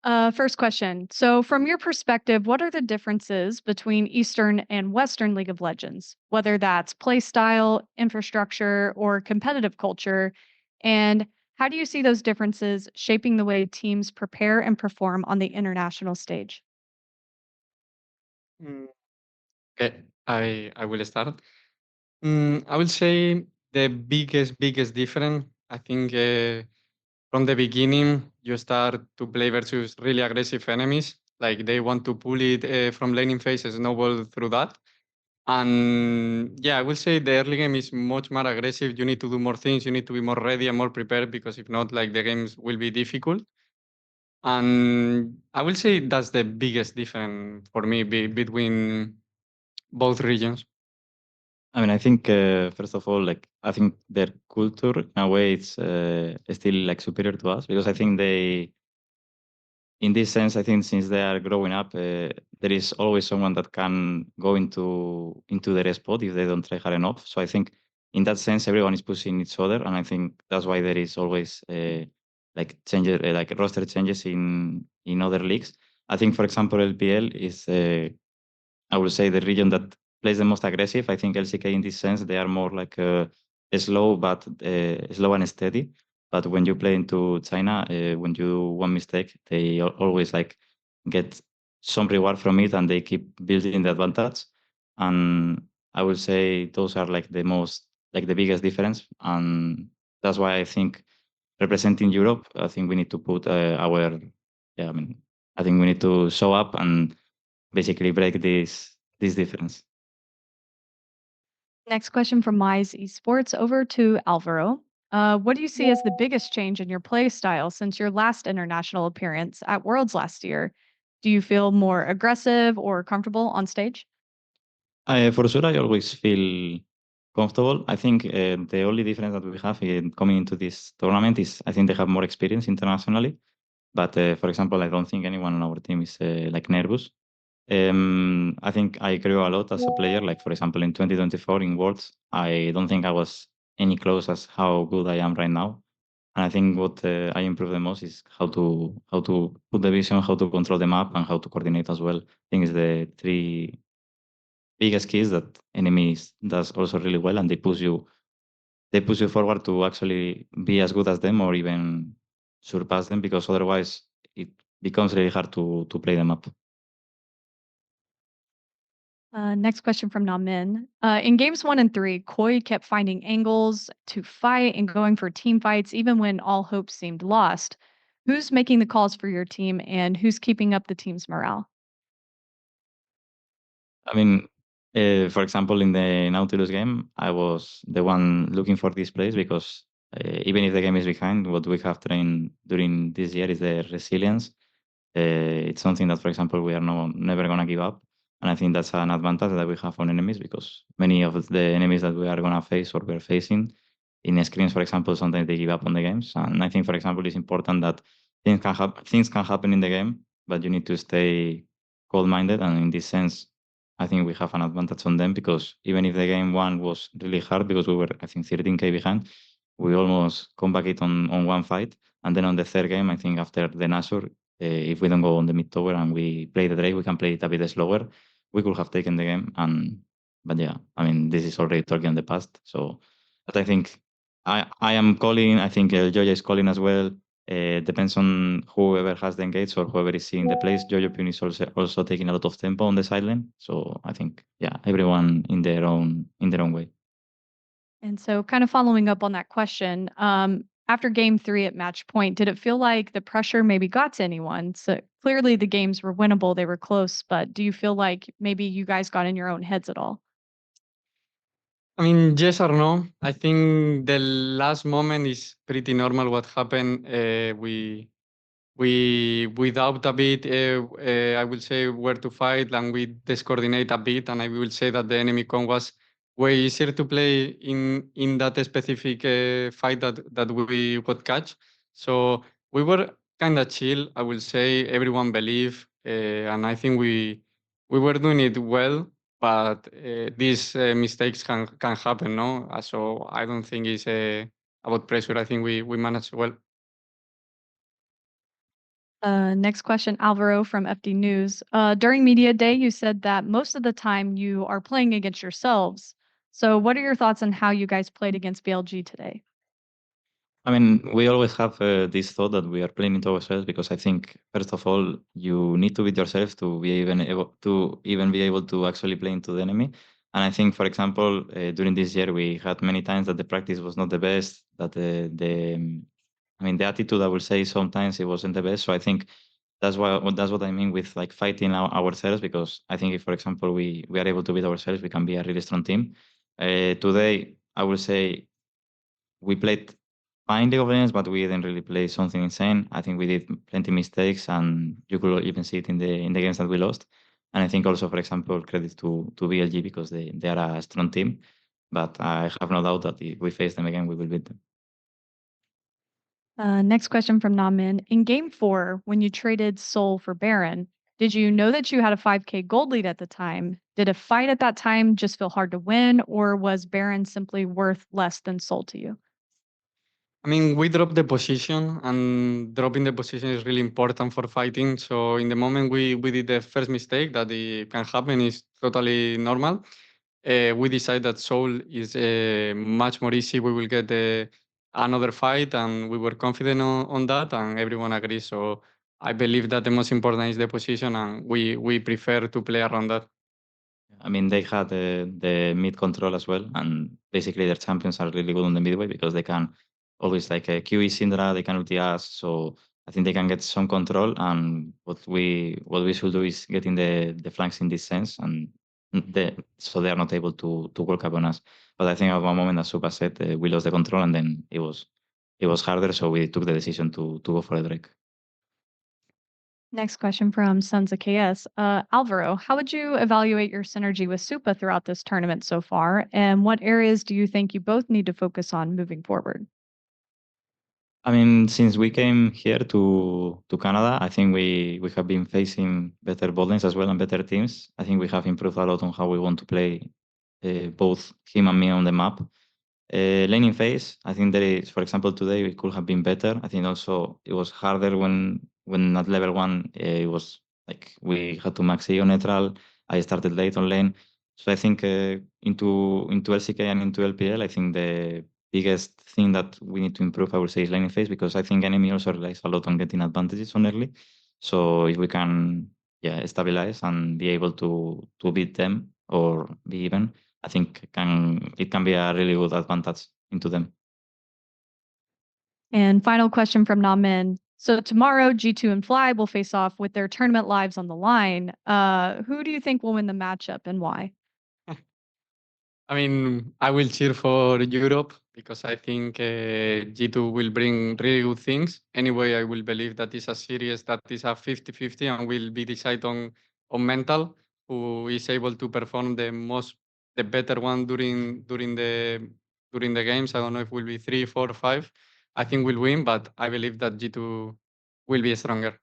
First question. So, from your perspective, what are the differences between Eastern and Western League of Legends, whether that's play style, infrastructure, or competitive culture? And how do you see those differences shaping the way teams prepare and perform on the international stage? Mm, Okay, I will start. I will say the biggest difference. I think from the beginning you start to play versus really aggressive enemies. Like they want to pull it from laning phases, snowball through that. And yeah, I will say the early game is much more aggressive. You need to do more things. You need to be more ready and more prepared because if not, like the games will be difficult. And I will say that's the biggest difference for me between both regions. I mean, I think first of all, like I think their culture in a way it's still like superior to us because I think they, in this sense, I think since they are growing up, there is always someone that can go into their spot if they don't try hard enough. So I think in that sense, everyone is pushing each other, and I think that's why there is always like changes, like roster changes in other leagues. I think, for example, LPL is I would say the region that plays the most aggressive. I think LCK in this sense they are more like slow, but slow and steady. But when you play into China, when you do one mistake, they always like get some reward from it, and they keep building the advantage. And I would say those are like the most like the biggest difference, and that's why I think representing Europe, I think we need to put our yeah, I mean, I think we need to show up and basically break this difference. Next question from Mize Esports over to Alvaro. What do you see as the biggest change in your play style since your last international appearance at Worlds last year? Do you feel more aggressive or comfortable on stage? For sure, I always feel comfortable. I think the only difference that we have in coming into this tournament is I think they have more experience internationally. But for example, I don't think anyone on our team is like nervous. I think I grew a lot as a player. Like for example, in 2024 in Worlds, I don't think I was any close as how good I am right now. And I think what I improved the most is how to put the vision, how to control the map, and how to coordinate as well. I think it's the three biggest keys that enemies does also really well, and they push you forward to actually be as good as them or even surpass them because otherwise it becomes really hard to play them up. Next question from Namin. In games one and three, Koi kept finding angles to fight and going for team fights, even when all hope seemed lost. Who's making the calls for your team and who's keeping up the team's morale? I mean, for example, in the Nautilus game, I was the one looking for this place because even if the game is behind, what we have trained during this year is the resilience. It's something that, for example, we are never going to give up. And I think that's an advantage that we have on enemies because many of the enemies that we are going to face or we're facing in screens, for example, sometimes they give up on the games. And I think, for example, it's important that things can happen in the game, but you need to stay cold-minded. And in this sense, I think we have an advantage on them because even if the game one was really hard because we were, I think, 13k behind, we almost come back it on one fight. And then on the third game, I think after the Nashor, if we don't go on the mid tower and we play the Drake, we can play it a bit slower. We could have taken the game. But yeah, I mean, this is already talking in the past. So, but I think I am calling. I think Joja is calling as well. Depends on whoever has the engage or whoever is seeing the plays. Jojo Pune is also taking a lot of tempo on the sideline. So I think yeah, everyone in their own way. And so, kind of following up on that question, after game three at match point, did it feel like the pressure maybe got to anyone? So clearly the games were winnable, they were close, but do you feel like maybe you guys got in your own heads at all? I mean, yes or no. I think the last moment is pretty normal. What happened? We doubt a bit. I will say where to fight, and we discoordinate a bit. And I will say that the enemy con was way easier to play in that specific fight that we would catch. So we were kind of chill. I will say everyone believe, and I think we were doing it well. But these mistakes can happen, no? So I don't think it's about pressure. I think we managed well. Next question, Alvaro from FD News. During Media Day, you said that most of the time you are playing against yourselves. So, what are your thoughts on how you guys played against BLG today? I mean, we always have this thought that we are playing into ourselves because I think first of all you need to beat yourself to be even be able to actually play into the enemy. And I think, for example, during this year we had many times that the practice was not the best, that I mean the attitude I will say sometimes it wasn't the best. So I think that's what I mean with like fighting ourselves, because I think if, for example, we are able to beat ourselves, we can be a really strong team. Today, I will say we played fine League of Legends, but we didn't really play something insane. I think we did plenty mistakes, and you could even see it in the games that we lost. And I think also, for example, credit to BLG because they are a strong team. But I have no doubt that if we face them again, we will beat them. Next question from Namin. In game 4, when you traded Soul for Baron, did you know that you had a 5K gold lead at the time? Did a fight at that time just feel hard to win, or was Baron simply worth less than Soul to you? I mean, we dropped the position, and dropping the position is really important for fighting. So in the moment we did the first mistake that it can happen is totally normal. We decide that Soul is much more easy. We will get another fight, and we were confident on that, and everyone agrees. So I believe that the most important is the position, and we prefer to play around that. I mean, they had the mid control as well, and basically their champions are really good on the midway because they can always like QE Syndra, they can ulti us, so I think they can get some control. And what we should do is getting the flanks in this sense, and so they are not able to work up on us. But I think at one moment, as Supa said, we lost the control, and then it was harder, so we took the decision to go for a Drake. Next question from Sons of KS. Alvaro, how would you evaluate your synergy with Supa throughout this tournament so far? And what areas do you think you both need to focus on moving forward? I mean, since we came here to Canada, I think we have been facing better ball lanes as well and better teams. I think we have improved a lot on how we want to play both him and me on the map. Laning phase, I think there is, for example, today it could have been better. I think also it was harder when at level 1 it was like we had to max on neutral. I started late on lane. So I think into LCK and into LPL, I think the biggest thing that we need to improve, I would say, is laning phase, because I think enemy also relies a lot on getting advantages on early. So if we can, yeah, stabilize and be able to beat them or be even, I think it can be a really good advantage into them. And final question from Namin. So tomorrow, G2 and Fly will face off with their tournament lives on the line. Who do you think will win the matchup and why? I mean, I will cheer for Europe because I think G2 will bring really good things. Anyway, I will believe that it's a series that is a 50-50 and will be decided on mental, who is able to perform the better one during the games. I don't know if it will be 3, 4, 5. I think we'll win, but I believe that G2 will be stronger.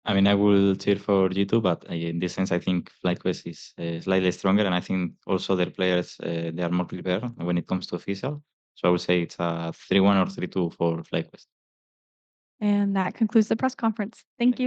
I mean, I will cheer for G2, but in this sense, I think FlyQuest is slightly stronger, and I think also their players they are more prepared when it comes to official. So I would say it's a 3-1 or 3-2 for FlyQuest. And that concludes the press conference. Thank you.